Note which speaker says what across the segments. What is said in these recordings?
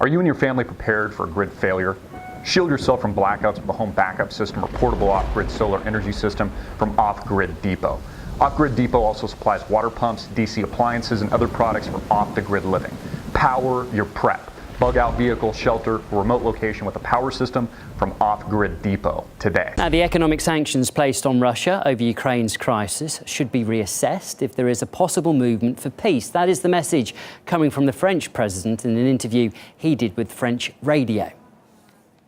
Speaker 1: Are you and your family prepared for a grid failure? Shield yourself from blackouts with a home backup system or portable off-grid solar energy system from Off Grid Depot. Off Grid Depot also supplies water pumps, DC appliances, and other products for off-the-grid living. Power your prep. Bug out vehicle, shelter, or remote location with a power system from Off Grid Depot today.
Speaker 2: Now, the economic sanctions placed on Russia over Ukraine's crisis should be reassessed if there is a possible movement for peace. That is the message coming from the French president in an interview he did with French radio.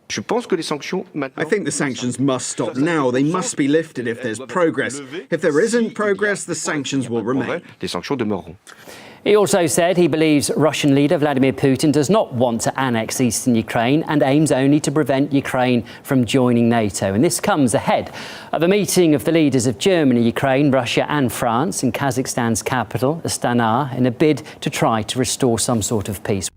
Speaker 3: I think the sanctions must stop now. They must be lifted if there's progress. If there isn't progress, the sanctions will remain.
Speaker 2: He also said he believes Russian leader Vladimir Putin does not want to annex eastern Ukraine and aims only to prevent Ukraine from joining NATO. And this comes ahead of a meeting of the leaders of Germany, Ukraine, Russia and France in Kazakhstan's capital, Astana, in a bid to try to restore some sort of peace.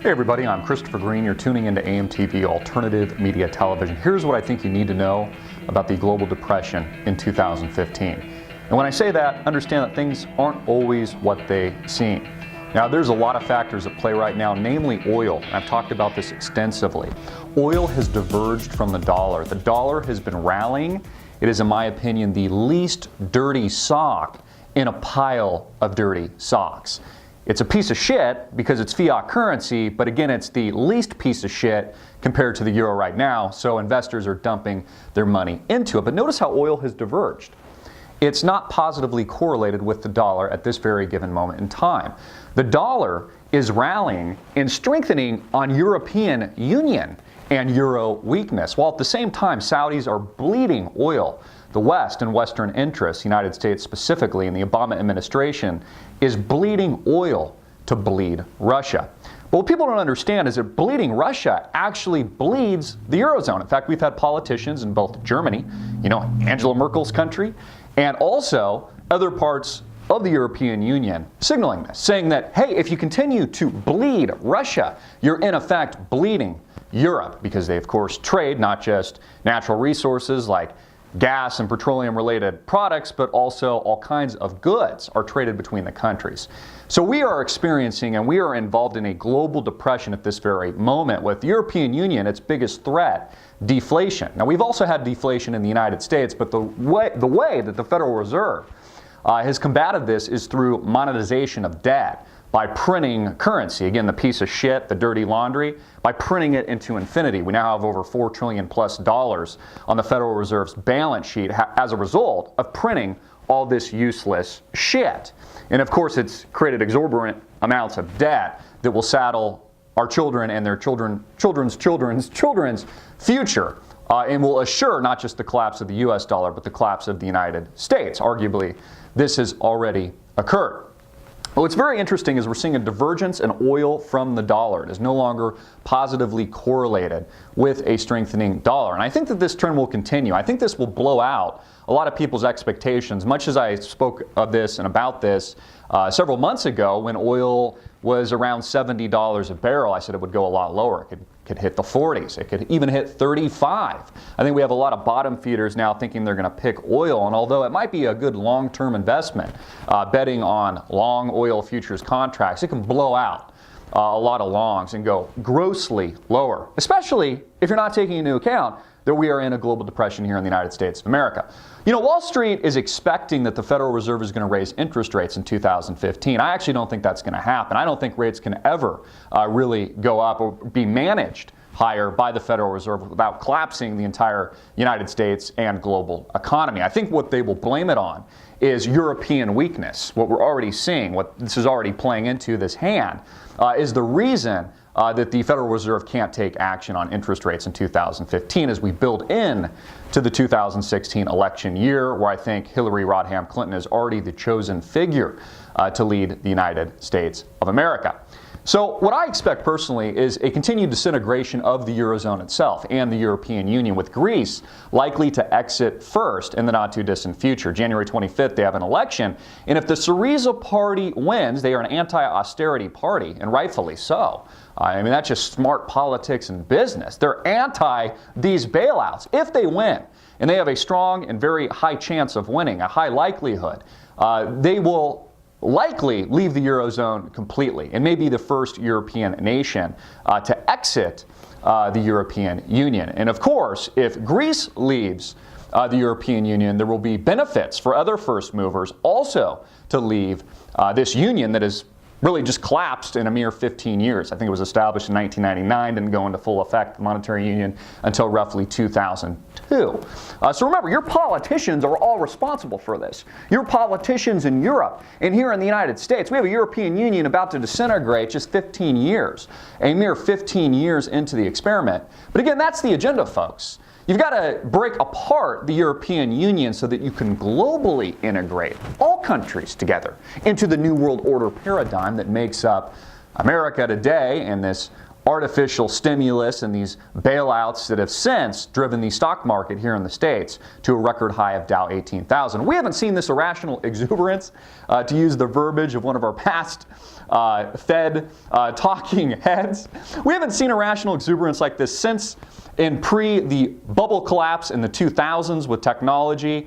Speaker 1: Hey everybody, I'm Christopher Green. You're tuning into AMTV Alternative Media Television. Here's what I think you need to know about the global depression in 2015. And when I say that, understand that things aren't always what they seem. Now, there's a lot of factors at play right now, namely oil. I've talked about this extensively. Oil has diverged from the dollar. The dollar has been rallying. It is, in my opinion, the least dirty sock in a pile of dirty socks. It's a piece of shit because it's fiat currency, but again, it's the least piece of shit compared to the euro right now, so investors are dumping their money into it. But notice how oil has diverged. It's not positively correlated with the dollar at this very given moment in time. The dollar is rallying and strengthening on European Union and euro weakness, while at the same time Saudis are bleeding oil. The West and Western interests, United States specifically, and the Obama administration is bleeding oil to bleed Russia. But what people don't understand is that bleeding Russia actually bleeds the Eurozone. In fact, we've had politicians in both Germany, Angela Merkel's country, and also other parts of the European Union signaling this, saying that, hey, if you continue to bleed Russia, you're in effect bleeding Europe, because they, of course, trade not just natural resources like gas and petroleum-related products, but also all kinds of goods are traded between the countries. So we are experiencing and we are involved in a global depression at this very moment, with the European Union, its biggest threat, deflation. Now, we've also had deflation in the United States, but the way that the Federal Reserve has combated this is through monetization of debt, by printing currency, again, the piece of shit, the dirty laundry, by printing it into infinity. We now have over $4 trillion plus on the Federal Reserve's balance sheet as a result of printing all this useless shit. And of course, it's created exorbitant amounts of debt that will saddle our children and their children's future, and will assure not just the collapse of the US dollar, but the collapse of the United States. Arguably, this has already occurred. What's very interesting is we're seeing a divergence in oil from the dollar. It is no longer positively correlated with a strengthening dollar. And I think that this trend will continue. I think this will blow out a lot of people's expectations, much as I spoke of this and about this several months ago when oil was around $70 a barrel. I said it would go a lot lower. It could hit the 40s. It could even hit 35. I think we have a lot of bottom feeders now thinking they're going to pick oil, and although it might be a good long-term investment, betting on long oil futures contracts, it can blow out a lot of longs and go grossly lower, especially if you're not taking into account that we are in a global depression here in the United States of America. Wall Street is expecting that the Federal Reserve is going to raise interest rates in 2015. I actually don't think that's going to happen. I don't think rates can ever really go up or be managed higher by the Federal Reserve without collapsing the entire United States and global economy. I think what they will blame it on is European weakness. What we're already seeing, what this is already playing into this hand, is the reason that the Federal Reserve can't take action on interest rates in 2015 as we build in to the 2016 election year, where I think Hillary Rodham Clinton is already the chosen figure to lead the United States of America. So what I expect personally is a continued disintegration of the Eurozone itself and the European Union, with Greece likely to exit first in the not too distant future. January 25th, they have an election, and if the Syriza party wins, they are an anti-austerity party, and rightfully so. I mean, that's just smart politics and business. They're anti these bailouts. If they win and they have a strong and very high chance of winning, a high likelihood, they will likely leave the Eurozone completely and may be the first European nation to exit the European Union. And of course, if Greece leaves the European Union, there will be benefits for other first movers also to leave this union that is really just collapsed in a mere 15 years. I think it was established in 1999, didn't go into full effect, the monetary union, until roughly 2002. So remember, your politicians are all responsible for this. Your politicians in Europe and here in the United States, we have a European Union about to disintegrate just 15 years, a mere 15 years into the experiment. But again, that's the agenda, folks. You've got to break apart the European Union so that you can globally integrate all countries together into the New World Order paradigm that makes up America today, and this artificial stimulus and these bailouts that have since driven the stock market here in the States to a record high of Dow 18,000. We haven't seen this irrational exuberance, to use the verbiage of one of our past Fed talking heads. We haven't seen irrational exuberance like this since the bubble collapse in the 2000s with technology,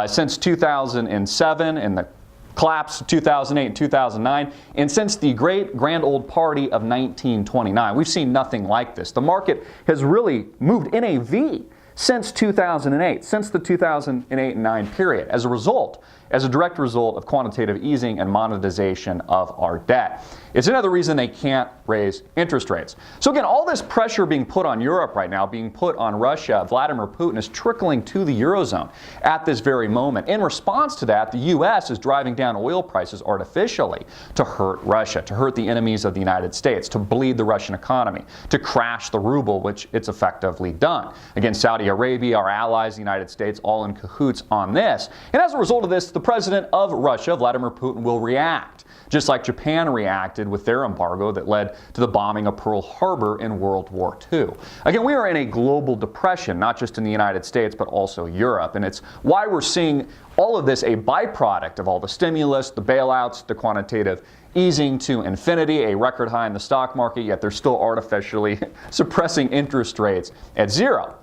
Speaker 1: since 2007 and the collapse of 2008 and 2009, and since the great grand old party of 1929. We've seen nothing like this. The market has really moved in a V since 2008, since the 2008 and 9 period, as a direct result of quantitative easing and monetization of our debt. It's another reason they can't raise interest rates. So again, all this pressure being put on Europe right now, being put on Russia, Vladimir Putin, is trickling to the Eurozone at this very moment. In response to that, the U.S. is driving down oil prices artificially to hurt Russia, to hurt the enemies of the United States, to bleed the Russian economy, to crash the ruble, which it's effectively done. Again, Saudi Arabia, our allies, the United States, all in cahoots on this. And as a result of this, the president of Russia, Vladimir Putin, will react, just like Japan reacted with their embargo that led to the bombing of Pearl Harbor in World War II. Again, we are in a global depression, not just in the United States, but also Europe. And it's why we're seeing all of this a byproduct of all the stimulus, the bailouts, the quantitative easing to infinity, a record high in the stock market, yet they're still artificially suppressing interest rates at zero.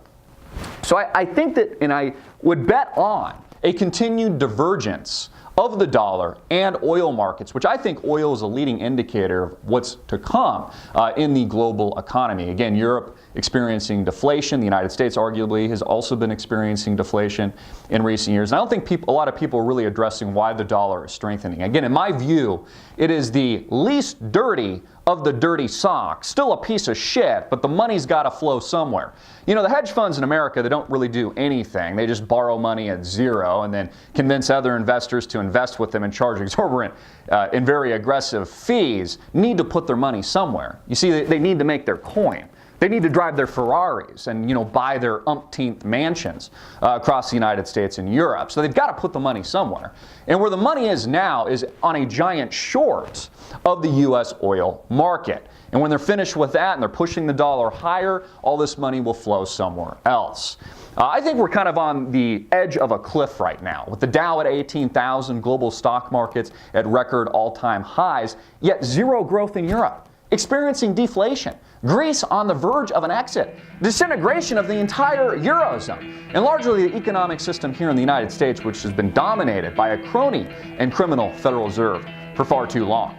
Speaker 1: So I think that, and I would bet on a continued divergence of the dollar and oil markets, which I think oil is a leading indicator of what's to come in the global economy. Again, Europe experiencing deflation. The United States arguably has also been experiencing deflation in recent years. And I don't think a lot of people are really addressing why the dollar is strengthening. Again, in my view, it is the least dirty of the dirty socks. Still a piece of shit, but the money's got to flow somewhere. You know, the hedge funds in America, they don't really do anything. They just borrow money at zero and then convince other investors to invest with them and charge exorbitant and very aggressive fees. Need to put their money somewhere. You see, they need to make their coin. They need to drive their Ferraris and, you know, buy their umpteenth mansions across the United States and Europe. So they've got to put the money somewhere. And where the money is now is on a giant short of the U.S. oil market. And when they're finished with that and they're pushing the dollar higher, all this money will flow somewhere else. I think we're kind of on the edge of a cliff right now, with the Dow at 18,000, global stock markets at record all-time highs, yet zero growth in Europe, experiencing deflation. Greece on the verge of an exit, disintegration of the entire Eurozone, and largely the economic system here in the United States, which has been dominated by a crony and criminal Federal Reserve for far too long.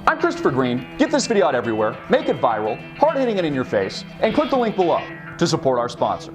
Speaker 1: I'm Christopher Green. Get this video out everywhere, make it viral, hard-hitting it in your face, and click the link below to support our sponsor.